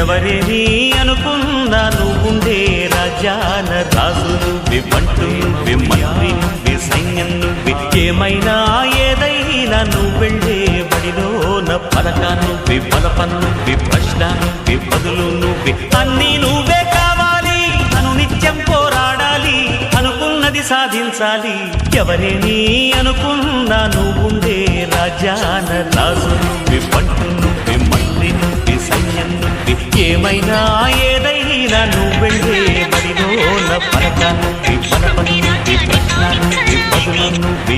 ఎవరేని అనుకున్నా నువ్వుండే రాజ్యాల రాజు నువ్వే, బంటు నువ్వే, మంత్రి నువ్వే, సైన్యం నువ్వే, ఏమైనా ఏదైనా నువ్వెళ్ళే బడిలోన పలక నువ్వే, బలపం నువ్వే, ప్రశ్న నువ్వే, బదులు నువ్వే, అన్నీ నువ్వే కావాలి. నిత్యం పోరాడాలి, అనుకున్నది సాధించాలి. ఎవరేని అనుకున్నా నువ్వుండే రాజ్యాన రాజు నువ్వే, బంటు నువ్వే, మంత్రి నువ్వే, సైన్యం నువ్వే, ఏమైనా ఏదైనా నువ్వెళ్ళే బడిలోన పలక నువ్వే, బలపం నువ్వే, ప్రశ్న నువ్వే, బదులు నువ్వే.